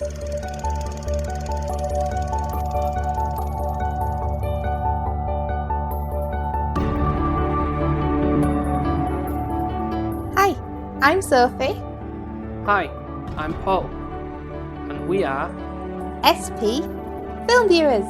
Hi, I'm Sophie. Hi, I'm Paul, and we are SP Film Viewers.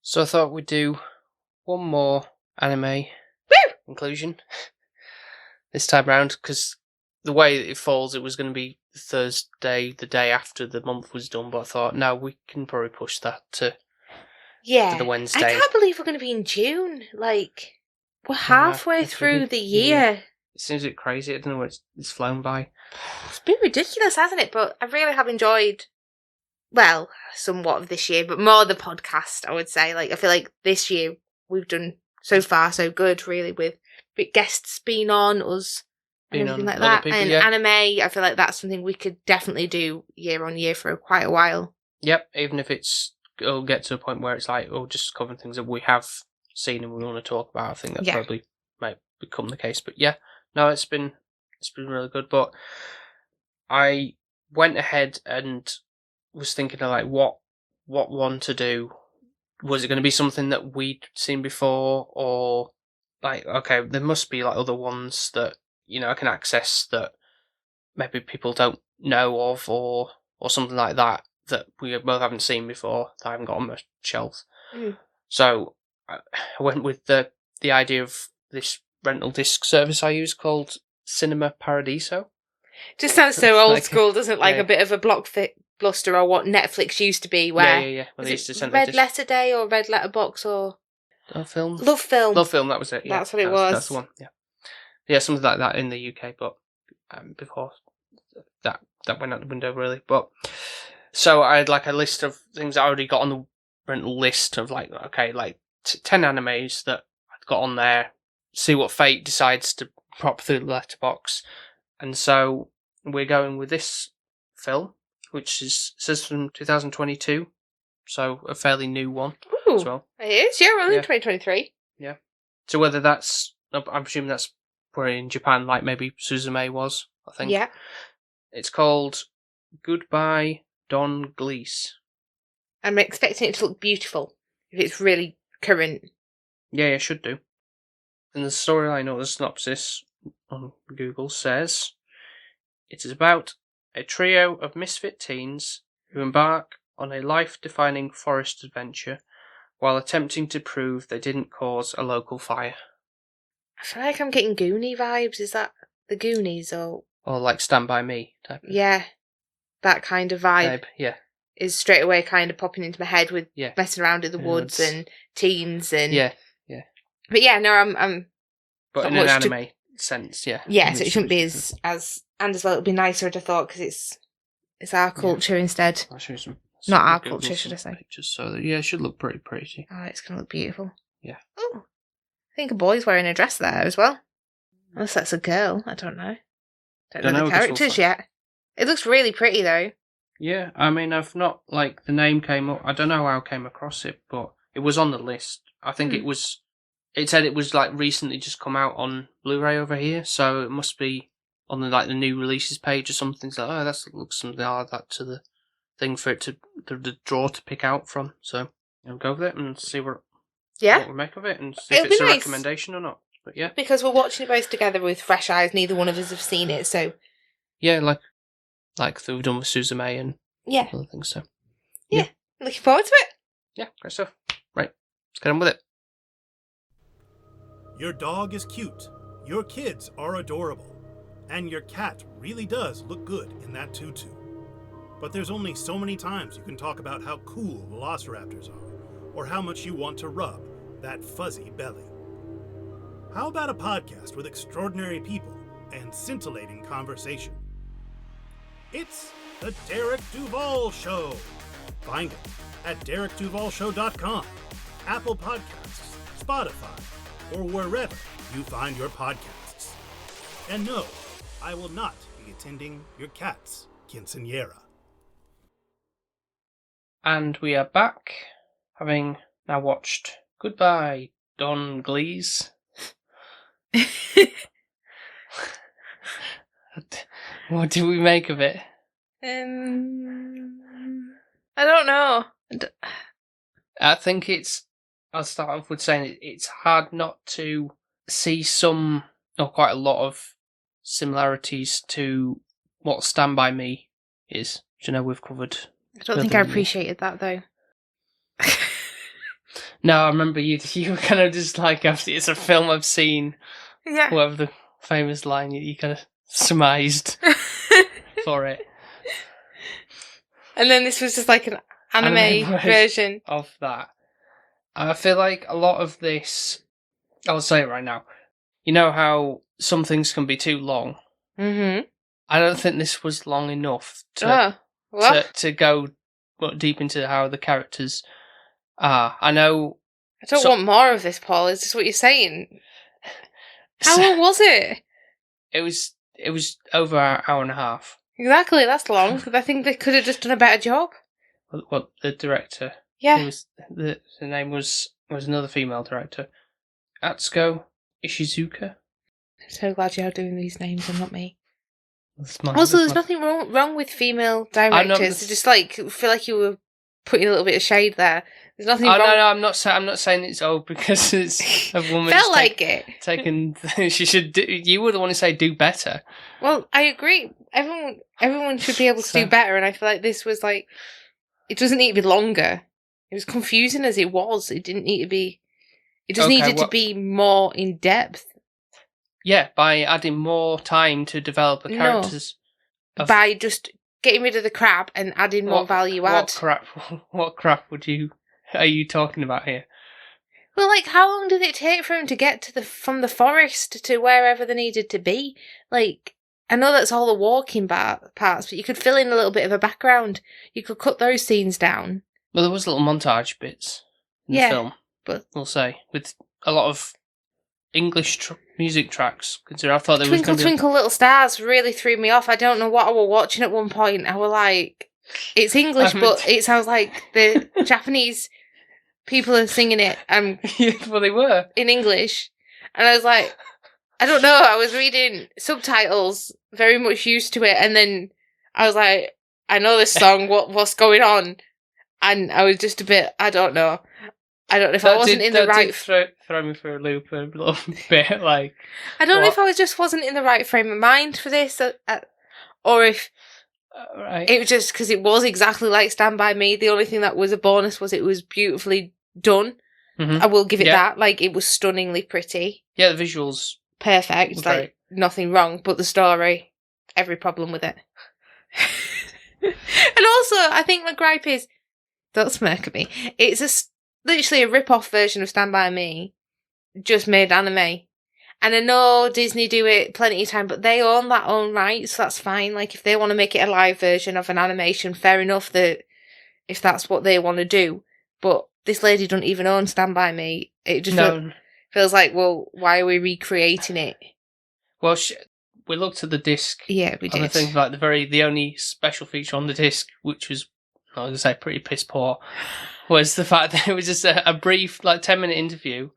So I thought we'd do one more anime inclusion this time round, because the way it falls, it was going to be Thursday, the day after the month was done, but I thought, no, we can probably push that to the Wednesday. I can't believe we're going to be in June. Like, we're halfway through the year. It seems a bit crazy. I don't know where it's flown by. It's been ridiculous, hasn't it? But I really have enjoyed, well, somewhat of this year, but more the podcast, I would say. Like, I feel like this year we've done so far so good, really, with guests being on, us, and everything like that. People, and anime, I feel like that's something we could definitely do year on year for quite a while. Yep, even if it'll get to a point where it's like, just covering things that we have seen and we want to talk about. I think that probably might become the case. But yeah, no, it's been really good. But I went ahead and was thinking of like what one to do. Was it going to be something that we'd seen before, or like, okay, there must be like other ones that, you know, I can access that maybe people don't know of, or something like that we both haven't seen before, that I haven't got on my shelves. So I went with the idea of this rental disc service I use called Cinema Paradiso. Just sounds so old school, doesn't it? Like a bit of a blockbuster, or what Netflix used to be, where Well, they used to send Red Letter Day or Red Letter Box or Love Film, that was it. Yeah, that's what it was. That's the one. Yeah, something like that in the UK, but before that went out the window, really. But so I had like a list of things I already got on the rental list of like, okay, like 10 animes that I'd got on there. See what fate decides to prop through the letterbox. And so we're going with this film, which says from 2022, so a fairly new one as well. It is, yeah, we're in 2023. Yeah. So whether that's, I'm assuming that's where in Japan, like maybe Suzume was, I think. Yeah. It's called Goodbye Don Glees. I'm expecting it to look beautiful, if it's really current. Yeah, it should do. And the storyline or the synopsis on Google says, it is about a trio of misfit teens who embark on a life-defining forest adventure while attempting to prove they didn't cause a local fire. I feel like I'm getting Goonie vibes. Is that the Goonies or like Stand By Me type? Yeah, that kind of vibe. Yeah. Is straight away kind of popping into my head with messing around in the woods and teens and... Yeah. But yeah, no, I'm but in an anime sense, yeah. Yeah, so it shouldn't be as and as well, it would be nicer, I'd have thought, because it's our culture instead. I'll show you some not our culture, should I say? Pictures, so that, it should look pretty pretty. Oh, it's going to look beautiful. Yeah. Oh, I think a boy's wearing a dress there as well. Unless that's a girl, I don't know. Don't know the characters yet. It looks really pretty though. Yeah, I mean, I've not, like, the name came up, I don't know how I came across it, but it was on the list. I think it said it was, like, recently just come out on Blu-ray over here, so it must be on the, like, the new releases page or something. So, that looks something like that to the thing for it to, the draw to pick out from. So, I'll go with it and see what we make of it, and see if it's a recommendation or not. But yeah. Because we're watching it both together with fresh eyes, neither one of us have seen it, so... Yeah, like we've done with Suzume and other things, so... Yeah, looking forward to it. Yeah, great stuff. Right, let's get on with it. Your dog is cute, your kids are adorable, and your cat really does look good in that tutu. But there's only so many times you can talk about how cool velociraptors are, or how much you want to rub that fuzzy belly. How about a podcast with extraordinary people and scintillating conversation? It's The Derek Duval Show. Find it at DerekDuvalShow.com, Apple Podcasts, Spotify, or wherever you find your podcasts. And no, I will not be attending your cat's quinceañera. And we are back having now watched Goodbye, Don Glees. What do we make of it? I don't know. I think I'll start off with saying it's hard not to see some, or quite a lot of similarities to what Stand By Me is, which I know we've covered. I don't think I appreciated that, though. No, I remember you were kind of just like, after it's a film I've seen, whatever the famous line, you kind of surmised for it. And then this was just like an anime version of that. I feel like a lot of this, I'll say it right now, you know how some things can be too long? Mm-hmm. I don't think this was long enough to go deep into how the characters are. I know... I don't want more of this, Paul. Is this what you're saying? How long was it? It was over an hour and a half. Exactly, that's long. I think they could have just done a better job. What the director? Yeah. The name was another female director. Atsuko Ishizuka. I'm so glad you're doing these names and not me. There's nothing wrong with female directors. I just feel like you were putting a little bit of shade there. There's nothing wrong. No, I'm not saying it's because it's a woman. Felt like it. Taken. She should. You were the one to say do better. Well, I agree. Everyone should be able to do better, and I feel like this was like, it doesn't need to be longer. It was confusing as it was. It didn't need to be. It just needed to be more in depth. Yeah, by adding more time to develop the characters. By just getting rid of the crap and adding more value add. What crap are you talking about here? Well, like, how long did it take for him to get from the forest to wherever they needed to be? Like, I know that's all the walking parts, but you could fill in a little bit of a background. You could cut those scenes down. Well, there was little montage bits in the film, but we'll say, with a lot of English music tracks. Consider I thought there was going to be... Twinkle Little Stars really threw me off. I don't know what I was watching at one point. I was like, it's English, but it sounds like the Japanese people are singing it. Well, they were. In English. And I was like, I don't know. I was reading subtitles, very much used to it. And then I was like, I know this song. What's going on? And I was just a bit, I don't know. I don't know if I wasn't in the right... throw me for a loop a little bit, like... I don't know if I wasn't in the right frame of mind for this, or if it was just because it was exactly like Stand By Me. The only thing that was a bonus was it was beautifully done. Mm-hmm. I will give it that. Like, it was stunningly pretty. Yeah, the visuals... Perfect. Like, nothing wrong, but the story, every problem with it. And also, I think my gripe is... Don't smirk at me. It's literally a rip-off version of Stand By Me, just made anime. And I know Disney do it plenty of time, but they own that own rights, so that's fine. Like, if they want to make it a live version of an animation, fair enough, that if that's what they want to do. But this lady doesn't even own Stand By Me. It just feels like, well, why are we recreating it? Well, we looked at the disc. Yeah, we did. I think like the only special feature on the disc, which was, I was going to say, pretty piss poor, was the fact that it was just a brief, like, 10-minute interview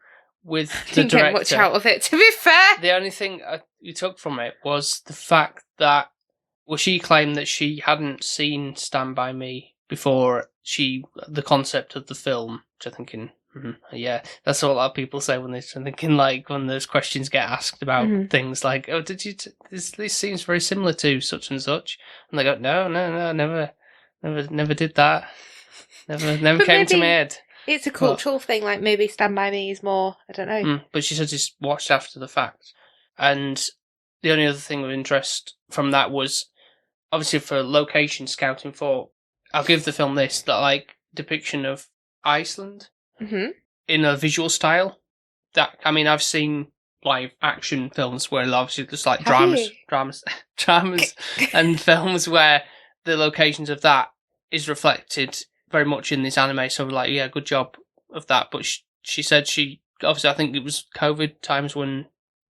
with the director. Didn't get much out of it, to be fair. The only thing you took from it was the fact that, well, she claimed that she hadn't seen Stand By Me before the concept of the film, which I'm thinking, yeah, that's what a lot of people say when they're thinking, like, when those questions get asked about things like, oh, did you, this seems very similar to such and such. And they go, no, never did that. Never came to my head. It's a cultural thing, like maybe Stand By Me is more, I don't know. But she said just watched after the fact. And the only other thing of interest from that was, obviously for location scouting I'll give the film this, that like depiction of Iceland in a visual style. That, I mean, I've seen live action films where obviously there's like dramas and films where the locations of that is reflected very much in this anime, so like, yeah, good job of that. But she said obviously, I think it was COVID times when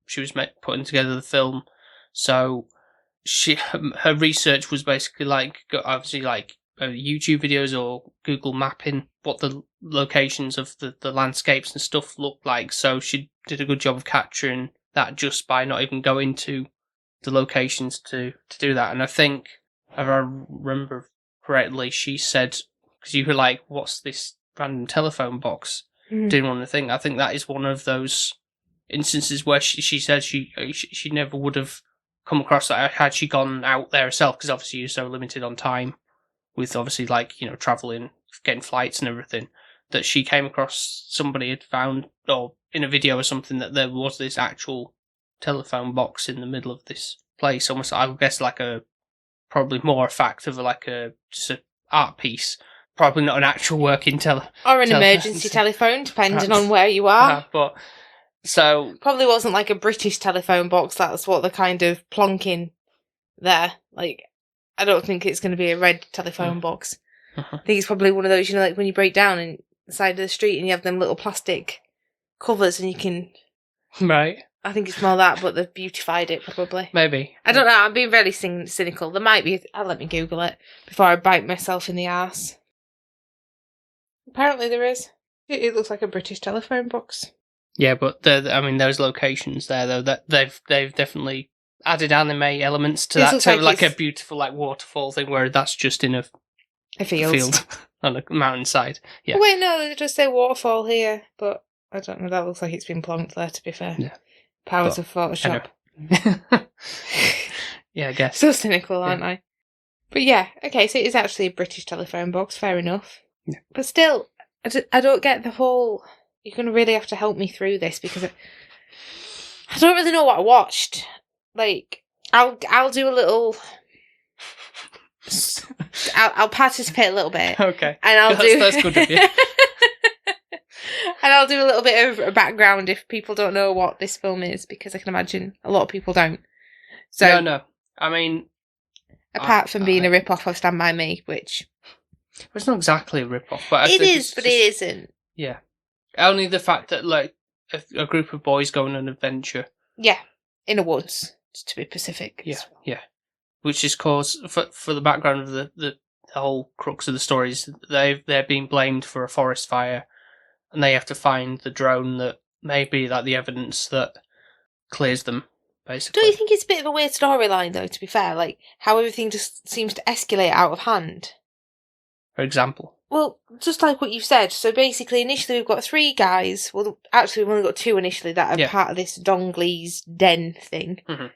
she was putting together the film, so her research was basically like, obviously, like, YouTube videos or Google mapping what the locations of the landscapes and stuff looked like. So she did a good job of capturing that just by not even going to the locations to do that. And I think, if I remember correctly, she said, because you were like, what's this random telephone box doing on the thing? I think that is one of those instances where she said she never would have come across that had she gone out there herself, because obviously you're so limited on time with obviously travelling, getting flights and everything, that she came across somebody had found, or in a video or something, that there was this actual telephone box in the middle of this place, almost, I would guess, probably more a fact of just an art piece, probably not an actual working or an emergency telephone, depending perhaps, on where you are. But so probably wasn't like a British telephone box. That's what they're kind of plonking there. I don't think it's going to be a red telephone box. I think it's probably one of those, like when you break down in the side of the street and you have them little plastic covers and you can. Right. I think it's more that, but they've beautified it probably. Maybe. I don't know. I'm being very cynical. There might be. Let me Google it before I bite myself in the arse. Apparently there is. It looks like a British telephone box. Yeah, but those locations there though, that they've definitely added anime elements to that, to like a beautiful waterfall thing, where that's just in a field on a mountainside. Yeah. Oh, wait, no, they just say waterfall here, but I don't know. That looks like it's been plonked there. To be fair, yeah. Powers of Photoshop. Yeah, I guess. So cynical, aren't I? But yeah, okay. So it is actually a British telephone box. Fair enough. Yeah. But still, I don't get the whole. You're going to really have to help me through this, because I don't really know what I watched. I'll do a little. I'll participate a little bit. Okay. And that's good of you. And I'll do a little bit of a background if people don't know what this film is, because I can imagine a lot of people don't. So no. I mean, apart from being a rip-off of Stand By Me, which it's not exactly a rip-off, but it is, but it isn't. Yeah. Only the fact that a group of boys go on an adventure. Yeah, in the woods, to be specific. Yeah. Which is cause for the background of the whole crux of the story is they're being blamed for a forest fire, and they have to find the drone that may be the evidence that clears them. Basically. Don't you think it's a bit of a weird storyline, though? To be fair, how everything just seems to escalate out of hand. For example. Well, just like what you said. So basically, initially we've got 3 guys. Well, actually, we've only got 2 initially that are part of this Glees den thing. Mm-hmm.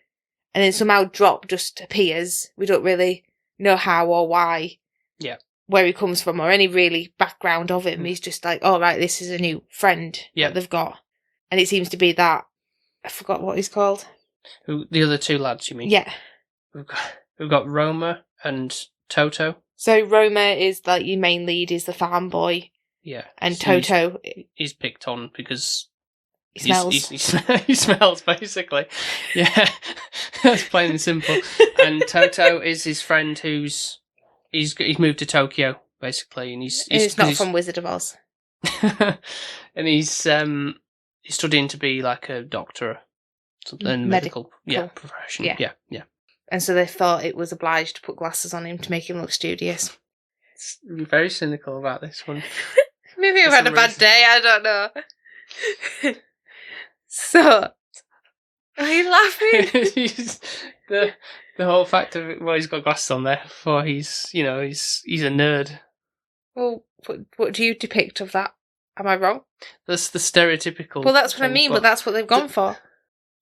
And then somehow Drop just appears. We don't really know how or why. Yeah. Where he comes from or any really background of him. He's just oh, right, this is a new friend that they've got. And it seems to be that. I forgot what he's called. Who, the other 2 lads, you mean? Yeah. We've got Roma and Toto. So Roma is your main lead, is the farm boy. Yeah. And so Toto... He's picked on because... He smells. He smells, basically. Yeah. That's plain and simple. And Toto is his friend who's... He's moved to Tokyo, basically. And he's not from Wizard of Oz. And he's studying to be a doctor. Something medical profession. Yeah. And so they thought it was obliged to put glasses on him to make him look studious. It's very cynical about this one. Maybe I've had a bad day, I don't know. So, are you laughing? the whole fact of it, he's got glasses on there for he's a nerd. Well, what do you depict of that? Am I wrong? That's the stereotypical. Well, that's what I mean, but that's what they've gone for.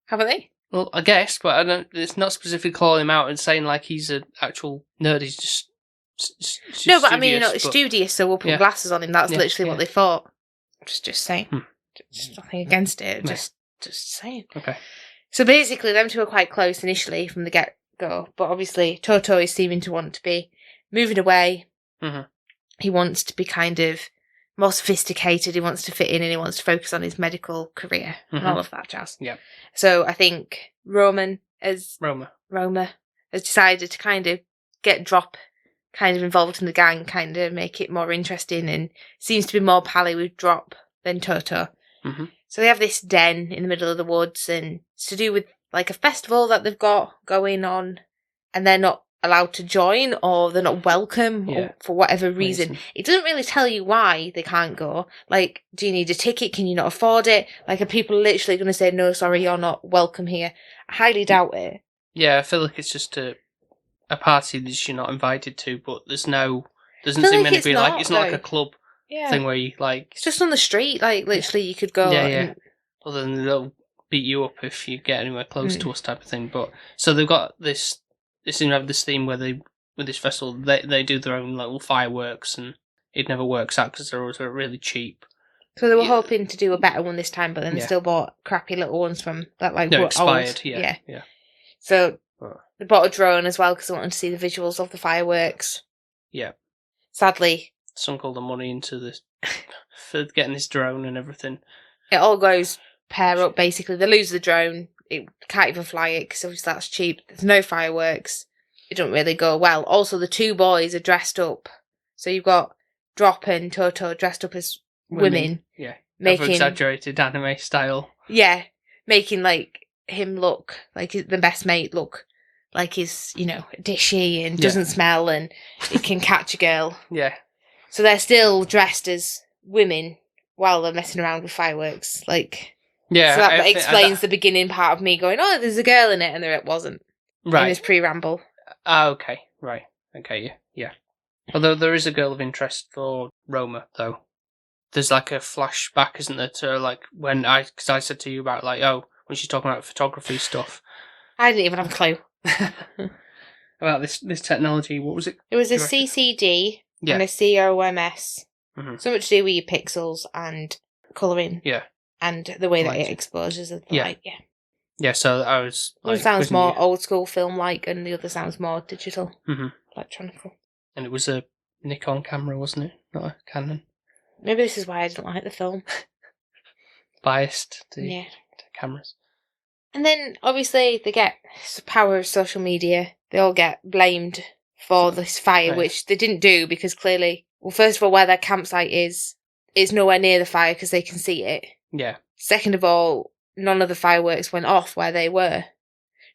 Haven't they? Well, I guess, but it's not specifically calling him out and saying he's an actual nerd. He's just no, but I mean, studious, so we'll put glasses on him. That's literally what they thought. Just saying. Just nothing against it. No. Just saying. Okay. So basically, them 2 are quite close initially from the get-go, but obviously Toto is seeming to want to be moving away. Mm-hmm. He wants to be kind of more sophisticated, he wants to fit in, and he wants to focus on his medical career and all of that jazz. Yeah. So I think Roma has decided to kind of get Drop kind of involved in the gang, kind of make it more interesting, and seems to be more pally with Drop than Toto. Mm-hmm. So they have this den in the middle of the woods, and it's to do with a festival that they've got going on, and they're not allowed to join or they're not welcome or for whatever reason. It doesn't really tell you why they can't go. Like, do you need a ticket? Can you not afford it? Like, are people literally going to say, no, sorry, you're not welcome here? I highly doubt it. Yeah, I feel like it's just a party that you're not invited to, but doesn't seem like meant to be like, it's not like a club thing where you like... It's just on the street, like, literally you could go. Other than they'll beat you up if you get anywhere close to us type of thing. But so they've got this... They seem to have this theme where with this festival, they do their own little fireworks, and it never works out because they're always really cheap. So they were hoping to do a better one this time, but then they still bought crappy little ones from that, like, no, expired. Old. Yeah. So they bought a drone as well because they wanted to see the visuals of the fireworks. Yeah. Sadly, sunk all the money into this for getting this drone and everything. It all goes pair up. Basically, they lose the drone. It can't even fly it because obviously that's cheap. There's no fireworks. It don't really go well. Also, the two boys are dressed up. So you've got Drop and Toto dressed up as women. Yeah. Making exaggerated anime style. Yeah. Making, like, him look like the best mate look like he's, dishy and doesn't smell and he can catch a girl. Yeah. So they're still dressed as women while they're messing around with fireworks. Like... Yeah, so that explains the beginning part of me going, oh, there's a girl in it, and there it wasn't. Right. In this pre-ramble. Okay, right. Okay, yeah. Although there is a girl of interest for Roma, though. There's like a flashback, isn't there, to like because I said to you about like, when she's talking about photography stuff. I didn't even have a clue. About this technology, what was it? It was a CCD and a COMS. Mm-hmm. So much to do with your pixels and colouring. Yeah. And the way that it exposes the light, Yeah, so I was... One sounds more old school film-like and the other sounds more digital, electronical. And it was a Nikon camera, wasn't it? Not a Canon. Maybe this is why I didn't like the film. Biased to cameras. And then, obviously, they get the power of social media. They all get blamed for this fire, which they didn't do because clearly... Well, first of all, where their campsite is nowhere near the fire because they can see it. Yeah. Second of all, none of the fireworks went off where they were.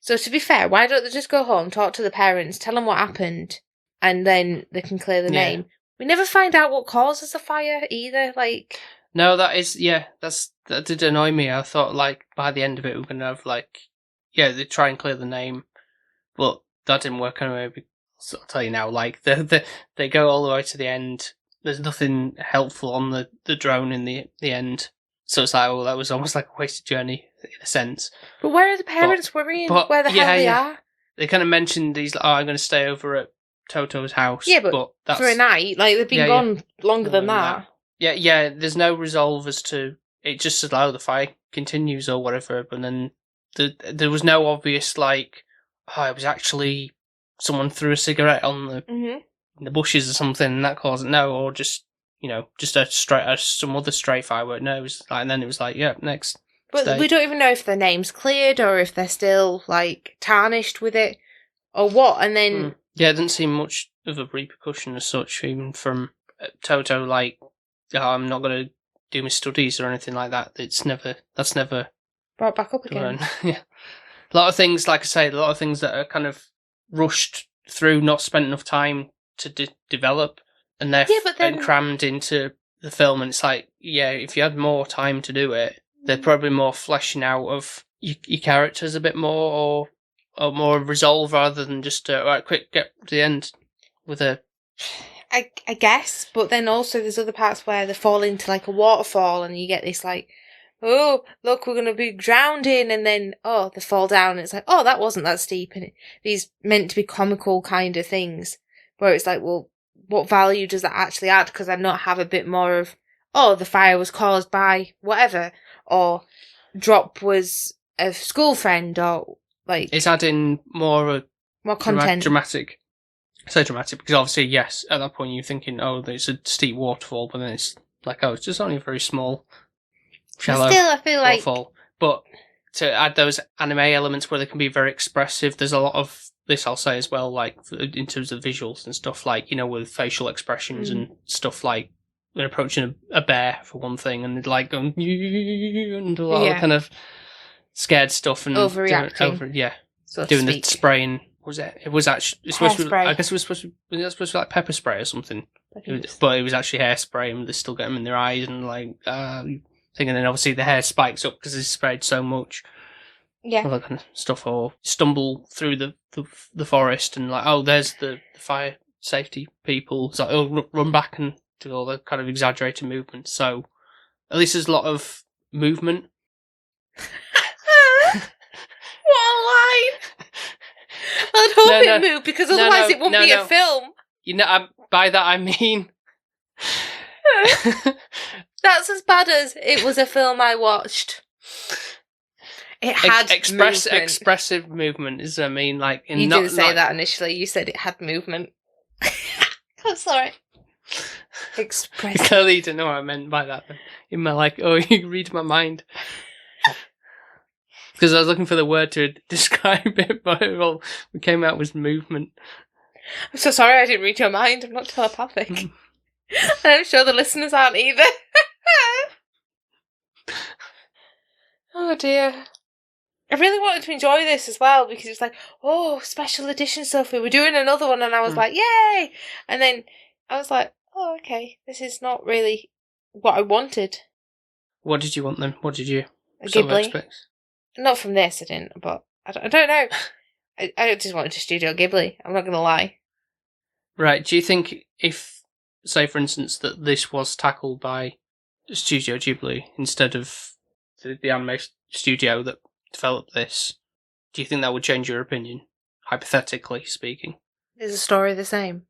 So to be fair, why don't they just go home, talk to the parents, tell them what happened, and then they can clear the name? We never find out what causes the fire either, like... No, that did annoy me. I thought, like, by the end of it, we're going to have, like... Yeah, they try and clear the name, but that didn't work anyway. So I'll tell you now, like, they go all the way to the end. There's nothing helpful on the drone in the end. So it's like, that was almost like a wasted journey, in a sense. But where are the parents worrying where the hell they are? They kind of mentioned I'm going to stay over at Toto's house. Yeah, but that's, for a night. Like, they've been gone longer than that. Yeah, there's no resolve as to... It just says, the fire continues or whatever, but then there was no obvious, like, it was actually someone threw a cigarette on the bushes or something and that caused it. No, or just... just some other stray firework. No, it was like, and then it was like, next. But we don't even know if their name's cleared or if they're still like tarnished with it or what. And then it didn't seem much of a repercussion as such, even from Toto. Like, I'm not going to do my studies or anything like that. That's never brought back up again. Yeah, a lot of things, like I say, a lot of things that are kind of rushed through, not spent enough time to develop. And they're crammed into the film, and it's like, if you had more time to do it, they're probably more fleshing out of your characters a bit more, or more resolve rather than just, quick, get to the end with a... I guess, but then also there's other parts where they fall into like a waterfall and you get this like, oh, look, we're going to be drowning, and then, they fall down, and it's like, that wasn't that steep, and these meant to be comical kind of things, where it's like, well, what value does that actually add? Because I not have a bit more of, the fire was caused by whatever, or Drop was a school friend, or like... It's adding more content. Dramatic. I say dramatic because obviously, yes, at that point you're thinking, there's a steep waterfall, but then it's like, it's just only a very small, shallow I feel waterfall. But to add those anime elements where they can be very expressive, there's a lot of this I'll say as well, like in terms of visuals and stuff, like, with facial expressions and stuff, like they're approaching a bear for one thing, and they're like going and a lot of kind of scared stuff and overreacting, doing the spraying was it? It was actually it's supposed to be, Hairspray. I guess it was supposed to be like pepper spray or something. But it was actually hairspray, and they still get them in their eyes and like thing. And then obviously the hair spikes up because it's sprayed so much. Yeah. All that kind of stuff. Or stumble through the forest and like, oh, there's the fire safety people. It's like, oh, run back and do all the kind of exaggerated movement. So at least there's a lot of movement. What a line! I'd hope it moved because otherwise it wouldn't be a film. You know, by that I mean that's as bad as it was a film I watched. It had expressive movement. Is I mean, like you didn't say that initially. You said it had movement. I'm sorry. Expressive. Clearly, you didn't know what I meant by that. In my like, oh, you read my mind. Because I was looking for the word to describe it, but all we came out was movement. I'm so sorry I didn't read your mind. I'm not telepathic. And I'm sure the listeners aren't either. Oh dear. I really wanted to enjoy this as well because it was like, oh, special edition Sophie, we're doing another one, and I was like, yay! And then I was like, oh, okay, this is not really what I wanted. What did you want then? What did you expect? Not from this, I didn't, but I don't know. I just wanted to Studio Ghibli, I'm not going to lie. Right, do you think if, say for instance, that this was tackled by Studio Ghibli instead of the anime studio that developed this, do you think that would change your opinion, hypothetically speaking? Is the story the same?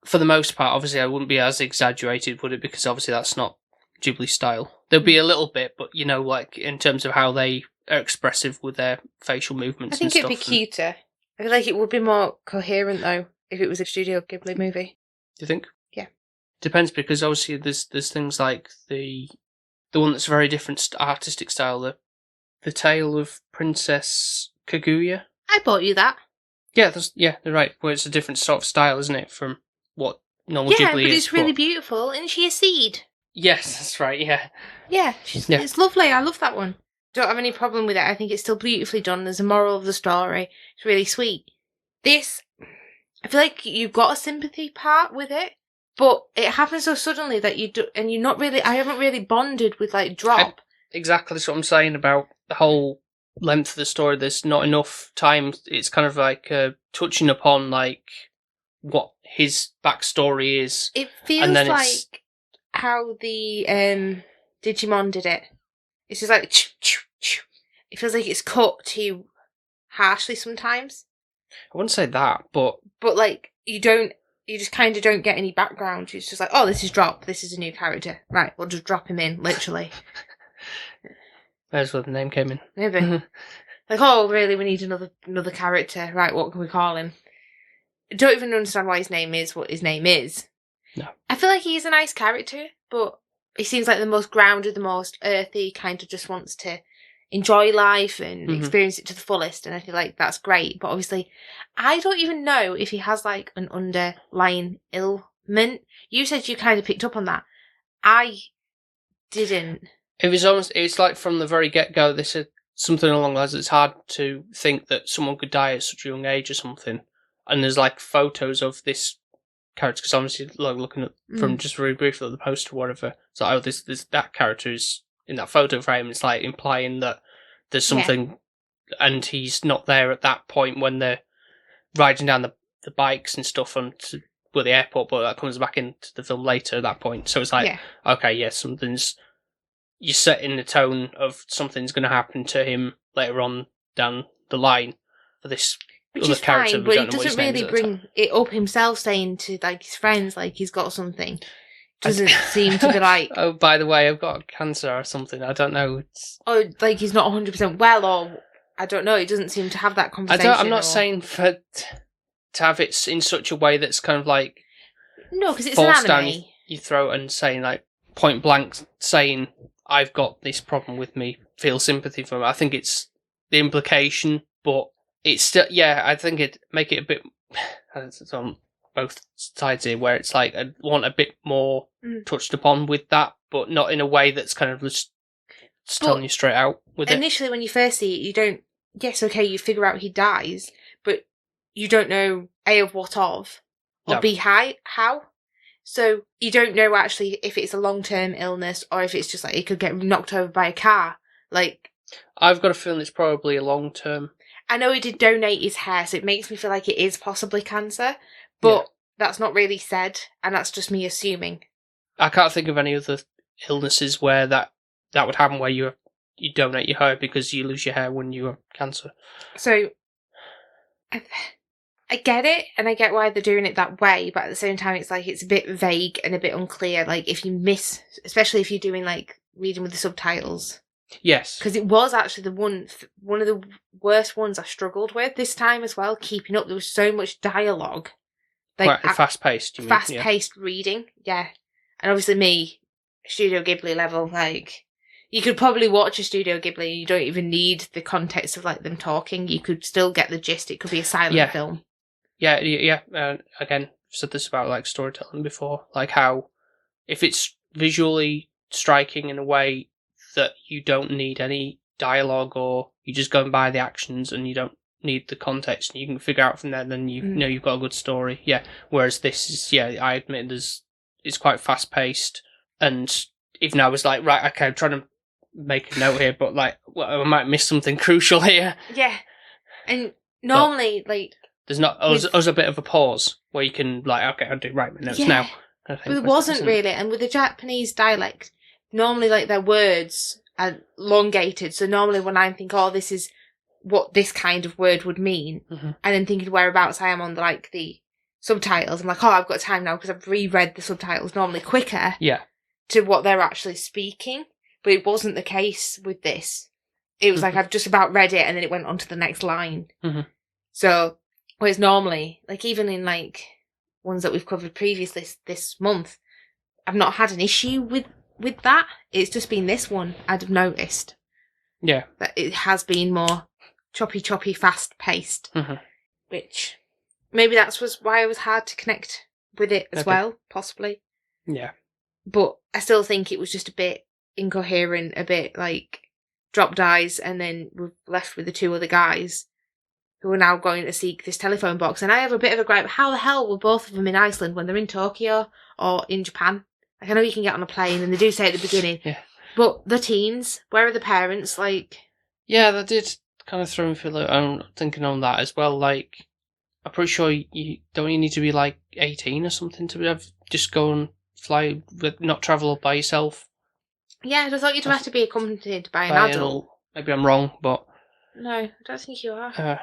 For the most part, obviously, I wouldn't be as exaggerated, would it? Because obviously that's not Ghibli style. There'll be a little bit, but you know, like in terms of how they are expressive with their facial movements. I think it'd be cuter. I feel like it would be more coherent though if it was a Studio Ghibli movie. Do you think? Yeah. Depends, because obviously there's things like the one that's very different artistic style, the Tale of Princess Kaguya. I bought you that. Yeah, they're right. Well, it's a different sort of style, isn't it, from what normal Ghibli is? Yeah, but it's really beautiful. Isn't she a seed? Yes, that's right, yeah. Yeah, it's lovely. I love that one. Don't have any problem with it. I think it's still beautifully done. There's a moral of the story. It's really sweet. This, I feel like you've got a sympathy part with it, but it happens so suddenly that you do, and you're not really. I haven't really bonded with like Drop. Exactly, that's what I'm saying about the whole length of the story. There's not enough time. It's kind of like touching upon like what his backstory is. It feels like how the Digimon did it. It's just like it feels like it's cut too harshly sometimes. I wouldn't say that, but like you just kind of don't get any background. It's just like, oh, this is Drop. This is a new character. Right, we'll just drop him in, literally. There's where the name came in. Maybe. Like, oh, really, we need another character. Right, what can we call him? I don't even understand why his name is what his name is. No. I feel like he's a nice character, but he seems like the most grounded, the most earthy, kind of just wants to enjoy life and experience it to the fullest, and I feel like that's great. But obviously, I don't even know if he has like an underlying ailment. You said you kind of picked up on that. I didn't. It's like from the very get-go, they said something along those lines. It's hard to think that someone could die at such a young age or something. And there's like photos of this character, because obviously, like looking at from just very briefly at the poster or whatever, it's like, oh, this that character is in that photo frame. It's like implying that there's something, and he's not there at that point when they're riding down the bikes and stuff onto the airport, but that comes back into the film later at that point. So it's like, okay, yes, you're setting the tone of something's going to happen to him later on down the line for this. Which is fine, but he doesn't really bring it up himself, saying to like his friends like he's got something. Doesn't seem to be like, oh, by the way, I've got cancer or something. I don't know. Oh, like he's not 100% well, or I don't know. He doesn't seem to have that conversation. I'm not saying to have it in such a way that's kind of like no, because it's an anime. Down your throat and saying like point blank saying I've got this problem with me. Feel sympathy for him. I think it's the implication, but. It's still, I think it'd make it a bit, it's on both sides here, where it's like, I want a bit more touched upon with that, but not in a way that's kind of just telling you straight out with it. Initially, when you first see it, you don't, yes, okay, you figure out he dies, but you don't know A, of what of, or No. B, how. So you don't know actually if it's a long-term illness or if it's just like it could get knocked over by a car. Like, I've got a feeling it's probably a long-term. I know he did donate his hair, so it makes me feel like it is possibly cancer, but that's not really said, and that's just me assuming. I can't think of any other illnesses where that would happen, where you donate your hair because you lose your hair when you have cancer. So, I get it, and I get why they're doing it that way, but at the same time, it's like it's a bit vague and a bit unclear. Like, if you miss, especially if you're doing like reading with the subtitles. Yes, because it was actually the one of the worst ones I struggled with this time as well. Keeping up, there was so much dialogue, like fast paced. Fast paced reading, yeah. And obviously, me, Studio Ghibli level, like you could probably watch a Studio Ghibli and you don't even need the context of like them talking. You could still get the gist. It could be a silent film. Yeah. Again, I've said this about like storytelling before, like how if it's visually striking in a way that you don't need any dialogue, or you just go and buy the actions and you don't need the context and you can figure out from there, then you know you've got a good story. Yeah. Whereas this is, I admit it's quite fast paced, and even I was like, right, okay, I'm trying to make a note here, but like, well, I might miss something crucial here. Yeah. And normally, like, there's not as a bit of a pause where you can like, okay, I'll do my notes now. But it wasn't really, and with the Japanese dialect, normally like their words are elongated. So normally when I think, oh, this is what this kind of word would mean, and then thinking whereabouts I am on like the subtitles, I'm like, oh, I've got time now because I've reread the subtitles normally quicker. Yeah. To what they're actually speaking, but it wasn't the case with this. It was like I've just about read it and then it went on to the next line. So, whereas normally, like even in like ones that we've covered previously this month, I've not had an issue with that. It's just been this one I'd have noticed. Yeah. That it has been more choppy, fast paced. Which maybe that was why it was hard to connect with it as well, possibly. Yeah. But I still think it was just a bit incoherent, a bit like dropped eyes, and then we're left with the two other guys who are now going to seek this telephone box. And I have a bit of a gripe. How the hell were both of them in Iceland when they're in Tokyo or in Japan? Like, I know you can get on a plane, and they do say at the beginning, but the teens, where are the parents? Like, yeah, that did kind of throw me for like, I'm thinking on that as well. Like, I'm pretty sure you need to be like 18 or something to just go and fly, not travel by yourself. Yeah, I thought you'd have to be accompanied by an adult. Maybe I'm wrong, but no, I don't think you are.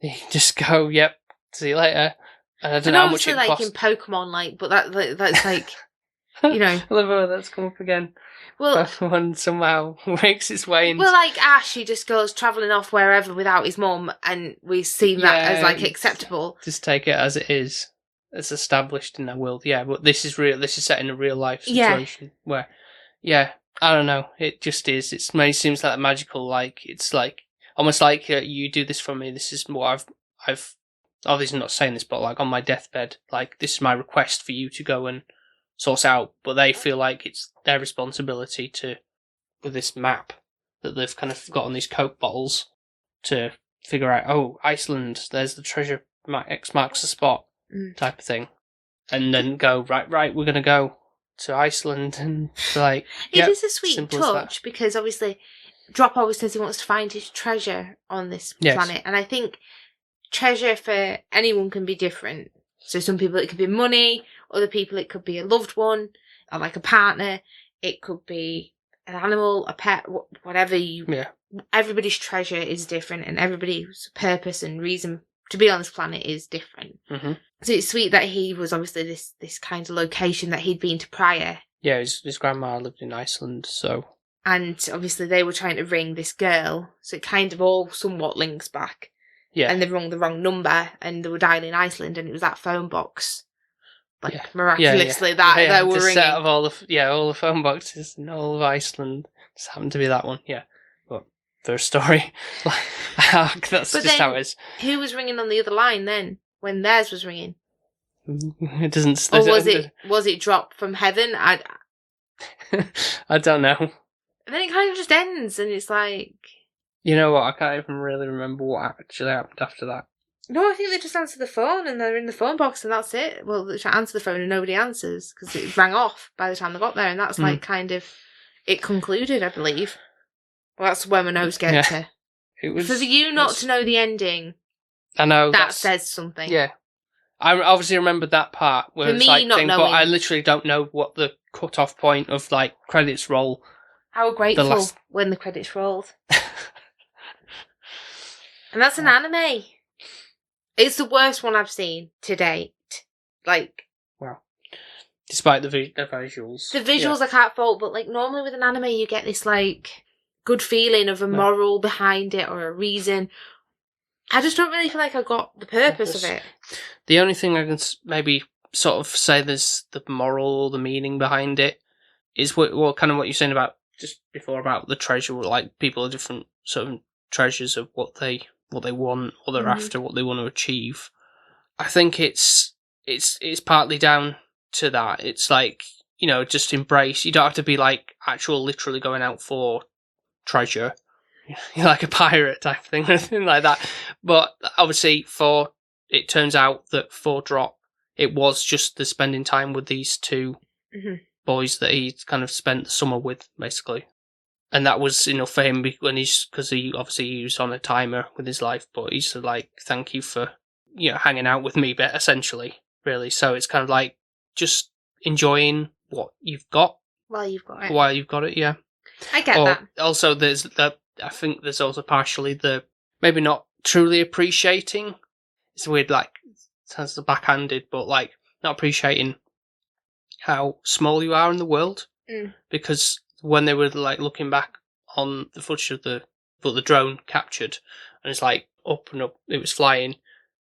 You just go, yep, see you later. And I don't know how much it like costs. in Pokemon, like, but that's like, you know. I love how that's come up again. Well, one somehow makes its way into... Well, like Ash, he just goes travelling off wherever without his mum, and we see that as like acceptable. Just take it as it is. It's established in that world, but this is real. This is set in a real life situation where, I don't know. It just is. It seems like magical. Like it's like almost like you do this for me. This is what I've. Obviously, not saying this, but like on my deathbed, like this is my request for you to go and source out. But they feel like it's their responsibility to, with this map that they've kind of got on these Coke bottles, to figure out. Oh, Iceland. There's the treasure. X marks the spot. Type of thing, and then go right. We're gonna go to Iceland, and like it is a sweet touch because obviously Drop always says he wants to find his treasure on this planet, and I think treasure for anyone can be different. So some people it could be money, other people it could be a loved one or like a partner. It could be an animal, a pet, whatever you. Yeah. Everybody's treasure is different, and everybody's purpose and reason to be on this planet is different. So it's sweet that he was obviously this kind of location that he'd been to prior. Yeah, his grandma lived in Iceland, so... And obviously they were trying to ring this girl, so it kind of all somewhat links back. Yeah. And they rung the wrong number, and they were dialing Iceland, and it was that phone box. Like, miraculously, that they were ringing. Set of all the phone boxes in all of Iceland just happened to be that one, But their story, that's just how it is. Who was ringing on the other line then, when theirs was ringing? It doesn't... Or was it dropped from heaven? I don't know. And then it kind of just ends, and it's like... You know what, I can't even really remember what actually happened after that. No, I think they just answer the phone and they're in the phone box and that's it. Well, they answer the phone and nobody answers because it rang off by the time they got there, and that's like kind of it concluded, I believe. Well, that's where my notes get to. For you not to know the ending, I know that says something. Yeah, I obviously remembered that part where For it's me, like not thing, knowing. but I literally don't know what the cut-off point of like credits roll. I was grateful when the credits rolled. And that's an anime. It's the worst one I've seen to date. Like, wow. Despite the visuals. The visuals I can't fault, but like normally with an anime you get this like good feeling of a moral behind it or a reason. I just don't really feel like I got the purpose of it. The only thing I can maybe sort of say there's the moral or the meaning behind it is what kind of what you're saying about just before about the treasure, like people are different sort of treasures of what they want, what they're after, what they want to achieve. I think it's partly down to that. It's like, you know, just embrace. You don't have to be like literally going out for treasure. You're like a pirate type thing or anything like that. But obviously it turns out that for Drop, it was just the spending time with these two boys that he kind of spent the summer with, basically. And that was enough for him because he obviously was on a timer with his life, but he's like, thank you for, you know, hanging out with me, but essentially, really. So it's kind of like just enjoying what you've got. While you've got it. While you've got it, yeah. I get that. Also, I think there's also partially the maybe not truly appreciating. It's weird, like, it sounds backhanded, but like not appreciating how small you are in the world. Because when they were like looking back on the footage of the drone captured, and it's like up and up, it was flying,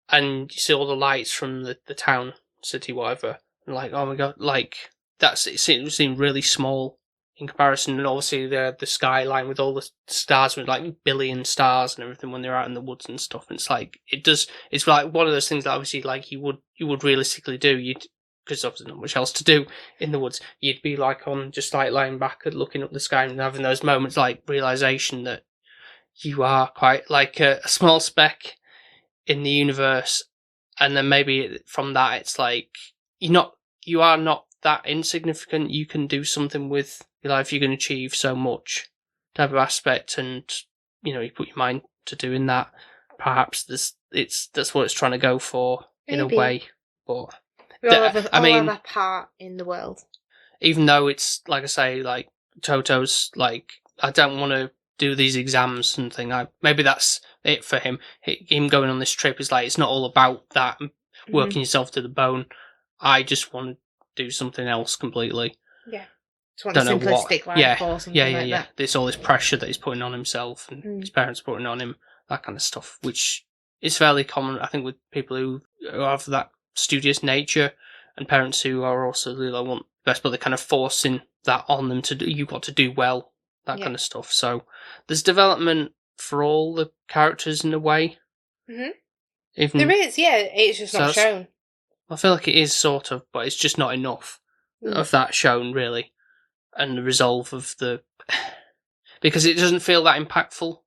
and you see all the lights from the town, city, whatever, and like, oh my god, like it seemed really small in comparison, and obviously the skyline with all the stars, with like billion stars and everything when they're out in the woods and stuff. And it's like it's like one of those things that obviously like you would realistically do, because obviously not much else to do in the woods. You'd be like on just like lying back and looking up the sky and having those moments like realization that you are quite like a small speck in the universe, and then maybe from that it's like you are not that insignificant. You can do something with your life. You can achieve so much type of aspect, and you know, you put your mind to doing that. Perhaps that's what it's trying to go for in a way. But we all have a part in the world. Even though it's like I say, like Toto's like, I don't want to do these exams and thing. Maybe that's it for him. Him going on this trip is like, it's not all about that working yourself to the bone. I just want to do something else completely. Yeah. Just want a simplistic life or something like that. There's all this pressure that he's putting on himself and his parents putting on him, that kind of stuff, which is fairly common, I think, with people who have that studious nature, and parents who are also really want the best, but they're kind of forcing that on them to do. You've got to do well, that kind of stuff. So there's development for all the characters in a way. There is, it's just not shown. I feel like it is sort of, but it's just not enough of that shown, really. And the resolve of because it doesn't feel that impactful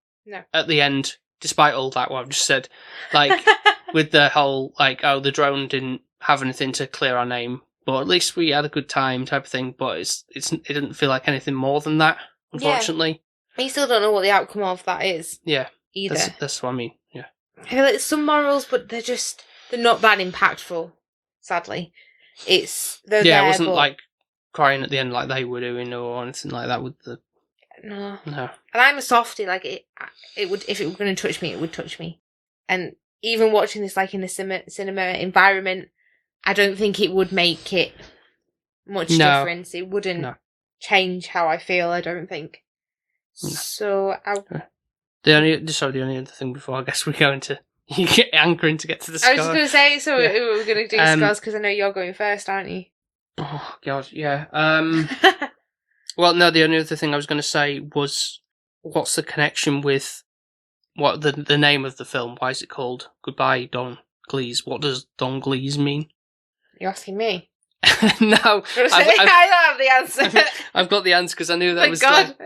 at the end, despite all that what I've just said. Like, with the whole, like, oh, the drone didn't have anything to clear our name, but at least we had a good time type of thing, but it didn't feel like anything more than that, unfortunately. Yeah. You still don't know what the outcome of that is. Yeah. Either. That's what I mean, yeah. I feel like some morals, but they're not that impactful, sadly. It wasn't like crying at the end like they were doing or anything like that with the... No. And I'm a softie, like it would, if it were going to touch me, it would touch me. And even watching this like in a cinema environment, I don't think it would make it much difference. It wouldn't change how I feel, I don't think. No. So the only other thing before I guess we go into you get anchoring to get to the score. I was just going to say, so we're going to do scores because I know you're going first, aren't you? Oh god, yeah. Well, no, the only other thing I was going to say was, what's the connection with what the name of the film? Why is it called Goodbye, Don Glees? What does Don Glees mean? You're asking me? No. I don't have the answer. I've got the answer because I knew that was like,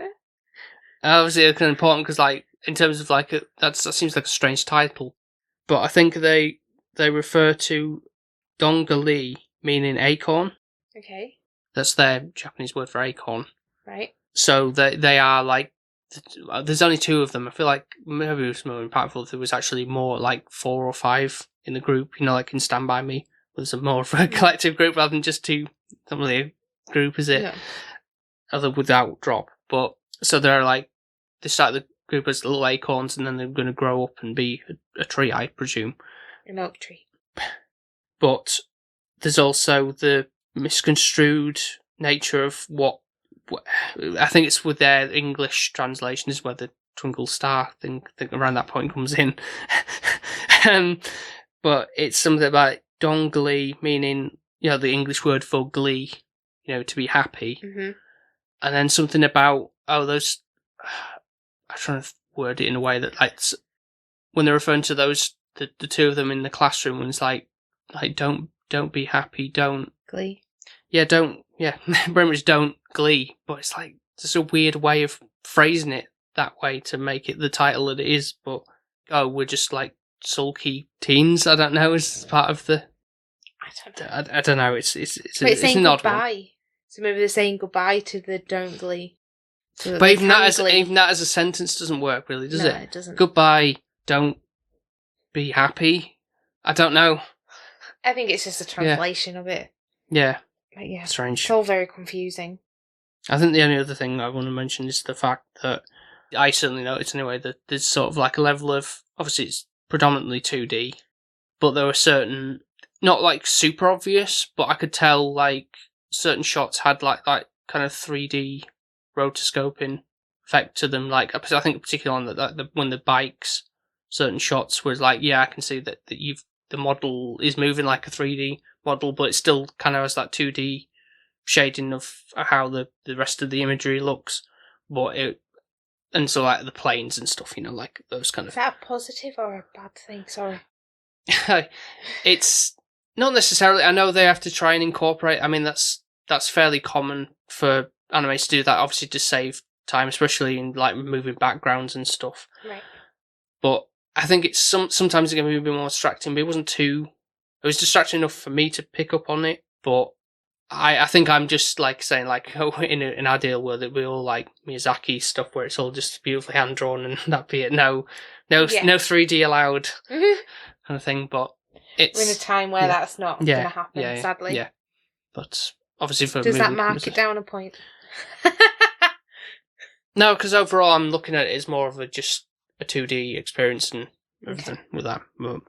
obviously kind of important because, like, in terms of like that seems like a strange title, but I think they refer to dongali, meaning acorn. Okay. That's their Japanese word for acorn. Right. So they are like, there's only 2 of them. I feel like maybe it was more impactful if there was actually more, like 4 or 5 in the group, like in Stand By Me. There's more of a collective group rather than just 2. It's not really a group, is it? No. Other without drop. But, so they're like, they start the group as little acorns and then they're going to grow up and be a tree, I presume. An oak tree. But there's also the misconstrued nature of what I think it's with their English translation is where the twinkle star thing around that point comes in. But it's something about dongali, meaning, the English word for glee, to be happy. Mm-hmm. And then something about, those, I'm trying to word it in a way that, like, when they're referring to those, the 2 of them in the classroom, when it's like don't be happy, don't... Glee. Yeah, very much don't glee, but it's like, just a weird way of phrasing it that way to make it the title that it is, but, we're just like sulky teens, I don't know, as part of the... I don't know, it's an odd goodbye. One. So maybe they're saying goodbye to the don't glee. So but even that as a sentence doesn't work really, does it? No, it doesn't. Goodbye, don't be happy. I don't know. I think it's just a translation of it. Yeah. But yeah. Strange. It's all very confusing. I think the only other thing I want to mention is the fact that I certainly noticed anyway that there's sort of like a level of, obviously it's predominantly 2D, but there were certain, not like super obvious, but I could tell like certain shots had like kind of 3D rotoscoping effect to them. Like I think particularly on when the bikes, certain shots was like, I can see that the model is moving like a 3D model, but it still kind of has that 2D shading of how the rest of the imagery looks. And so like the planes and stuff, like those kind of... Is that a positive or a bad thing? Sorry. It's not necessarily. I know they have to try and incorporate. I mean, that's fairly common for anime to do that, obviously to save time, especially in like moving backgrounds and stuff. Right. But I think it's sometimes it can be a bit more distracting, but it was distracting enough for me to pick up on it, but I think I'm just like saying like, in an ideal world that we all like Miyazaki stuff where it's all just beautifully hand drawn and that be it. No 3D allowed kind of thing. But we're in a time where that's not going to happen, sadly. Yeah, but obviously for does that mark it down a point? No, because overall I'm looking at it as more of just a 2D experience and everything with that. But...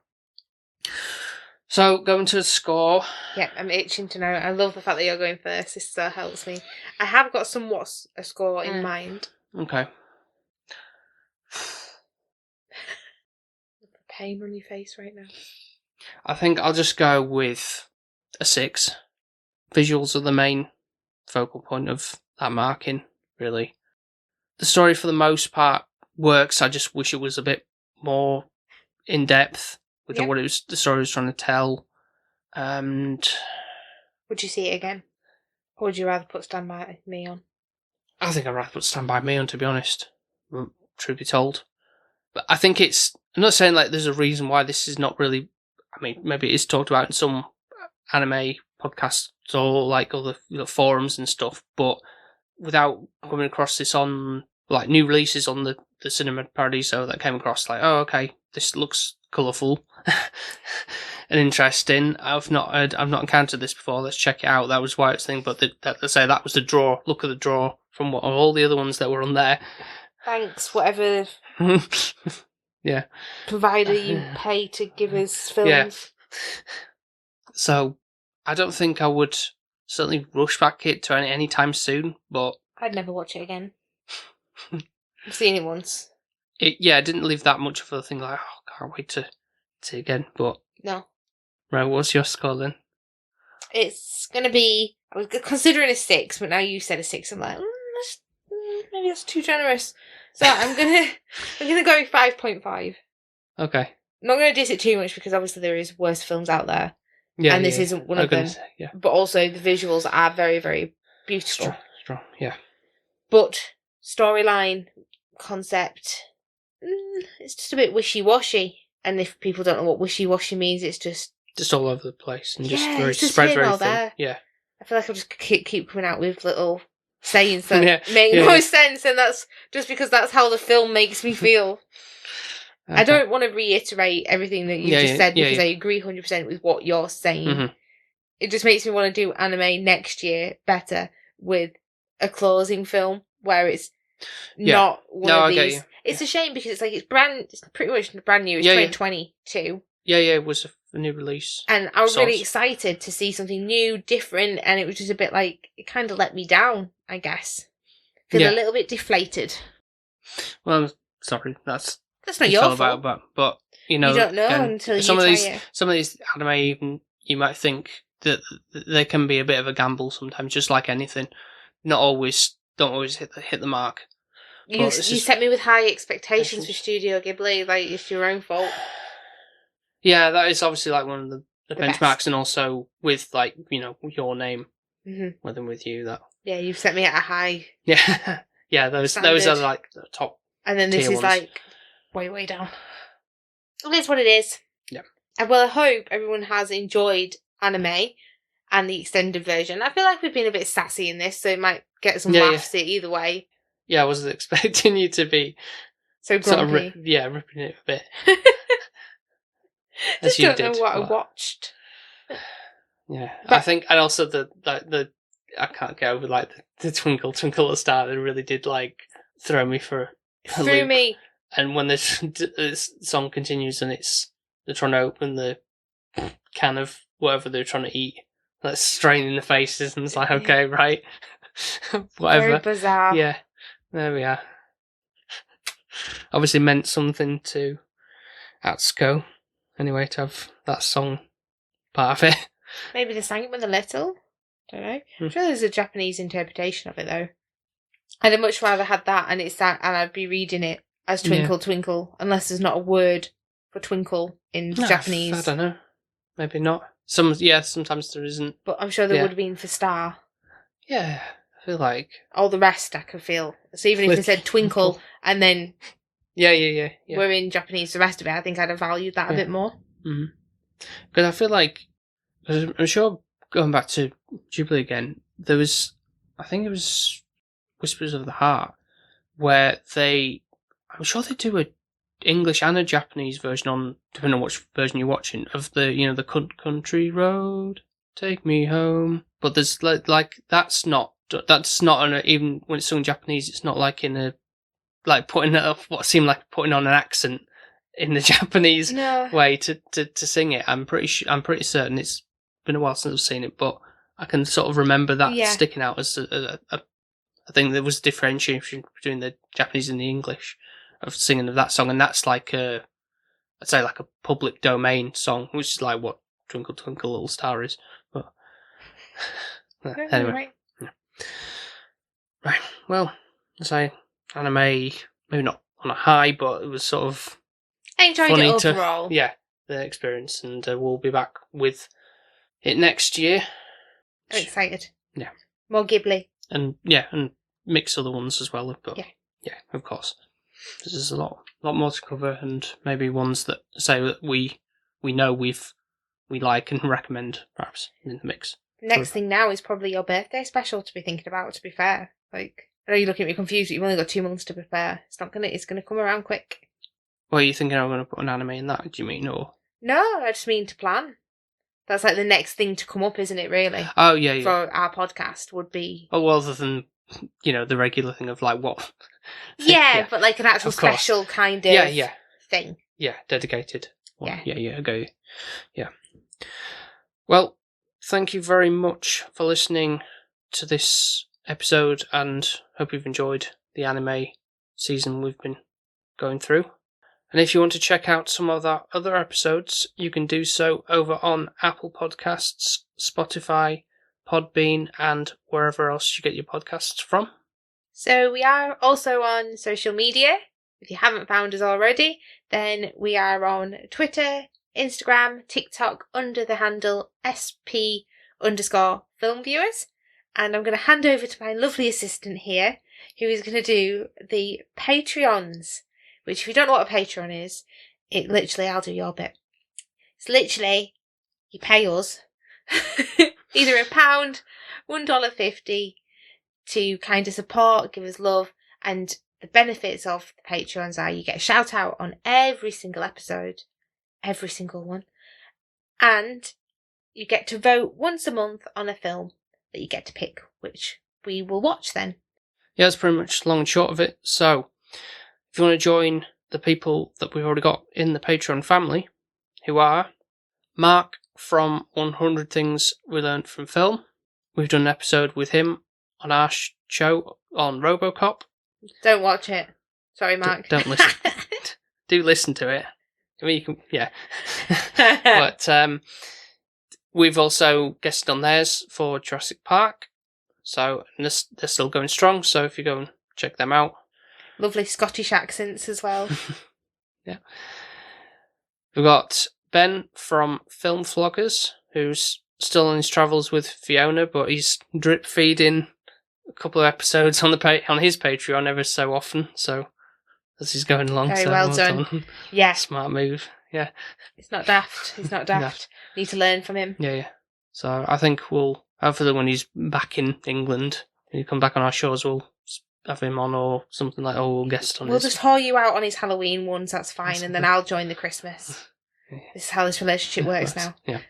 So, going to the score. Yeah, I'm itching to know. I love the fact that you're going first. This so helps me. I have got somewhat a score in mind. Okay. The pain on your face right now. I think I'll just go with a 6. Visuals are the main focal point of that marking, really. The story, for the most part, works. I just wish it was a bit more in-depth with what the story was trying to tell. And would you see it again? Or would you rather put Stand By Me on? I think I'd rather put Stand By Me on, to be honest. Truth be told. But I think I'm not saying like there's a reason why this is not really... I mean, maybe it is talked about in some anime podcasts or like other forums and stuff, but without coming across this on like new releases on the Cinema Paradiso that came across, like, oh, okay, this looks colourful and interesting. I've not encountered this before. Let's check it out. That was why it's thing. But let's say that was the draw. Look at the draw from all the other ones that were on there. Thanks, whatever. Yeah. Provider you pay to give us films. Yeah. So I don't think I would certainly rush back it to any time soon. But I'd never watch it again. I've seen it once. It didn't leave that much of a thing like, oh, can't wait to see it again. But no. Right, what's your score then? It's going to be... I was considering a 6, but now you said a 6. I'm like, maybe that's too generous. So I'm gonna go 5.5. Okay. I'm not going to diss it too much because obviously there is worse films out there. Yeah, and this isn't one of them. But also the visuals are very, very beautiful. Strong, yeah. But storyline, concept, it's just a bit wishy-washy. And if people don't know what wishy-washy means, it's just all over the place and just Yeah, very it's just spread here very and thin. there. Yeah. I feel like I'll just keep coming out with little sayings that Yeah, make yeah, no yeah. sense, and that's just because that's how the film makes me feel. Okay. I don't want to reiterate everything that you just said because I agree 100% with what you're saying. Mm-hmm. It just makes me want to do anime next year better with a closing film where it's not one of I these. get you. It's a shame because it's pretty much brand new. It's 2022. Yeah, it was a new release. And I was really excited to see something new, different, and it was just a bit like, it kind of let me down, I guess. Feel a little bit deflated. Well, sorry, that's not your fault. But you know, you don't know again, until you some try of it. Some of these anime, even you might think that they can be a bit of a gamble sometimes, just like anything. Don't always hit the mark. You set me with high expectations for Studio Ghibli. Like, it's your own fault. Yeah, that is obviously like one of the benchmarks, best. and also with like Your Name, mm-hmm. with you that. Yeah, you've set me at a high. Yeah, those standard. are like the top. And then this is ones. like way down. It is what it is. Yeah. And well, I hope everyone has enjoyed anime and the extended version. I feel like we've been a bit sassy in this, so it might get some laughs either way. Yeah, I wasn't expecting you to be so grumpy. Sort of ripping it a bit. Just don't know what I watched. Yeah, but I think, and also the I can't get over like the Twinkle Twinkle Little Star. It really did like throw me for a loop. Me. And when this song continues and they're trying to open the can of whatever they're trying to eat, like straight in the faces, and it's like, okay, right, whatever. Very bizarre. Yeah, there we are. Obviously meant something to Atsuko, anyway, to have that song part of it. Maybe they sang it when they're little. Don't know. I'm sure there's a Japanese interpretation of it though. I'd have much rather had that, and it's that, and I'd be reading it as Twinkle Twinkle, unless there's not a word for twinkle in Japanese. I don't know. Maybe not. Sometimes there isn't. But I'm sure there would have been for star. Yeah, I feel like all the rest I could feel. So even if they said twinkle and then yeah. we're in Japanese, the rest of it, I think I'd have valued that a bit more. Mm-hmm. Because I feel like, I'm sure, going back to Ghibli again, there was, I think it was Whispers of the Heart, where I'm sure they do a English and a Japanese version on, depending on which version you're watching, of the, the country road, take me home. But there's like that's not even when it's sung in Japanese, it's not like in a, like putting what seemed like putting on an accent in the Japanese way to sing it. I'm pretty certain. It's been a while since I've seen it, but I can sort of remember that sticking out as a thing. There was differentiation between the Japanese and the English of singing of that song, and that's like I'd say like a public domain song, which is like what Twinkle Twinkle Little Star is. But anyway, right. Well, I say anime, maybe not on a high, but it was sort of I enjoyed funny it overall. The experience, and we'll be back with it next year. I'm excited. Yeah, more Ghibli, and mix other ones as well. But yeah, of course. There's a lot more to cover, and maybe ones that say that we know we like and recommend, perhaps in the mix. Next thing now is probably your birthday special to be thinking about. To be fair, like I know you're looking at me confused, but you've only got 2 months to prepare. It's gonna come around quick. Well, are you thinking I'm going to put an anime in that? Do you mean, or no? I just mean to plan. That's like the next thing to come up, isn't it? Really? Oh yeah. For our podcast would be. Oh, well, other than the regular thing of like what. Yeah, but like an actual special kind of thing. Yeah, dedicated one. Yeah. I go. Yeah. Well, thank you very much for listening to this episode, and hope you've enjoyed the anime season we've been going through. And if you want to check out some of our other episodes, you can do so over on Apple Podcasts, Spotify, Podbean, and wherever else you get your podcasts from. So we are also on social media. If you haven't found us already, then we are on Twitter, Instagram, TikTok under the handle SP_filmviewers. And I'm going to hand over to my lovely assistant here, who is going to do the Patreons, which if you don't know what a Patreon is I'll do your bit. It's literally, you pay us either £1, $1.50 to kind of support, give us love, and the benefits of the Patreons are you get a shout out on every single episode, every single one, and you get to vote once a month on a film that you get to pick, which we will watch then. Yeah, that's pretty much long and short of it. So, if you want to join the people that we've already got in the Patreon family, who are Mark from 100 Things We Learned from Film. We've done an episode with him on our show on RoboCop. Don't watch it. Sorry, Mark. Don't listen. Do listen to it. I mean, you can, yeah. But we've also guested on theirs for Jurassic Park. So they're still going strong. So if you go and check them out. Lovely Scottish accents as well. Yeah. We've got Ben from Film Vloggers, who's still on his travels with Fiona, but he's drip feeding a couple of episodes on his Patreon ever so often. So as he's going along, very so well done. Yeah, smart move. Yeah, it's not daft. He's not daft. No. Need to learn from him. Yeah. So I think we'll hopefully when he's back in England, when he come back on our shows, we'll have him on or something like, or we'll guest on. We'll just haul you out on his Halloween ones. That's fine, and then I'll join the Christmas. Yeah. This is how this relationship works now. Yeah.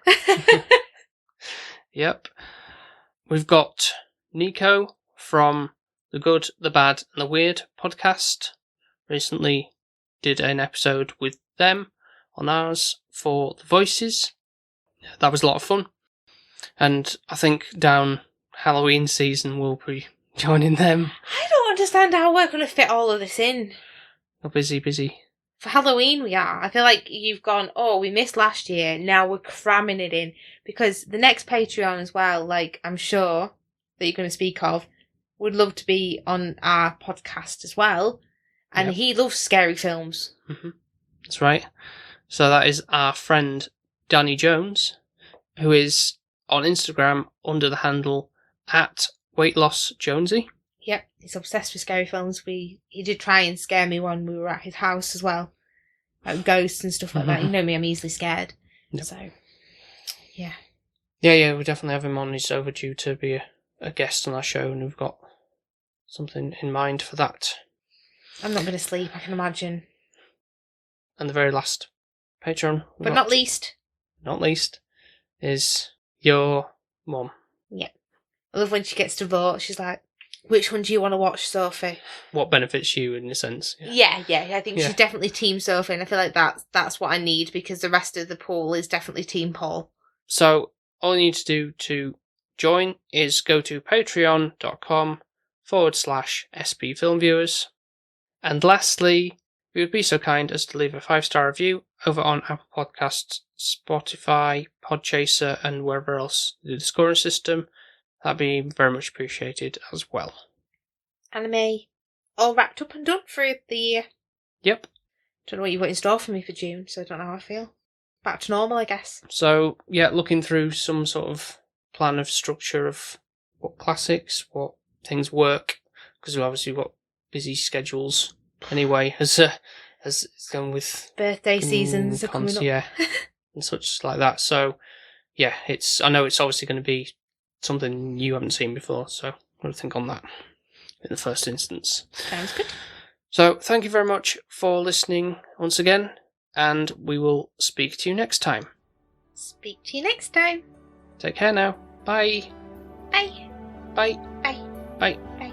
Yep. We've got Nico from the Good, the Bad and the Weird podcast. Recently did an episode with them on ours for the voices. That was a lot of fun. And I think down Halloween season we'll be joining them. I don't understand how we're going to fit all of this in. We're busy. For Halloween we are. I feel like you've gone, oh, we missed last year, now we're cramming it in. Because the next Patreon as well, like I'm sure that you're going to speak of, would love to be on our podcast as well. And yep. He loves scary films. Mm-hmm. That's right. So that is our friend Danny Jones, who is on Instagram under the handle @WeightLossJonesy. Yep, he's obsessed with scary films. He did try and scare me when we were at his house as well. Like ghosts and stuff like that. You know me, I'm easily scared. Yep. So, yeah. Yeah, we definitely have him on. He's overdue to be a guest on our show, and we've got something in mind for that. I'm not going to sleep, I can imagine. And the very last Patreon. But not least, is your mum. Yeah. I love when she gets to vote. She's like, which one do you want to watch, Sophie? What benefits you, in a sense. Yeah. I think she's definitely Team Sophie, and I feel like that's what I need, because the rest of the pool is definitely Team Paul. So, all you need to do to join is go to patreon.com/SP Film Viewers. And lastly, if you would be so kind as to leave a 5-star review over on Apple Podcasts, Spotify, Podchaser, and wherever else you do the scoring system. That'd be very much appreciated as well. Anime all wrapped up and done for the year. Yep. Don't know what you've got in store for me for June, so I don't know how I feel. Back to normal, I guess. So, yeah, looking through some sort of plan of structure of what classics, what things work, because we've obviously got busy schedules anyway, as it's going with birthday seasons are coming up. Yeah, and such like that. So, yeah, I know it's obviously going to be something you haven't seen before, so I'm going to think on that in the first instance. Sounds good. So, thank you very much for listening once again, and we will speak to you next time. Speak to you next time. Take care now. Bye. Bye. Bye. Bye. Bye. Bye.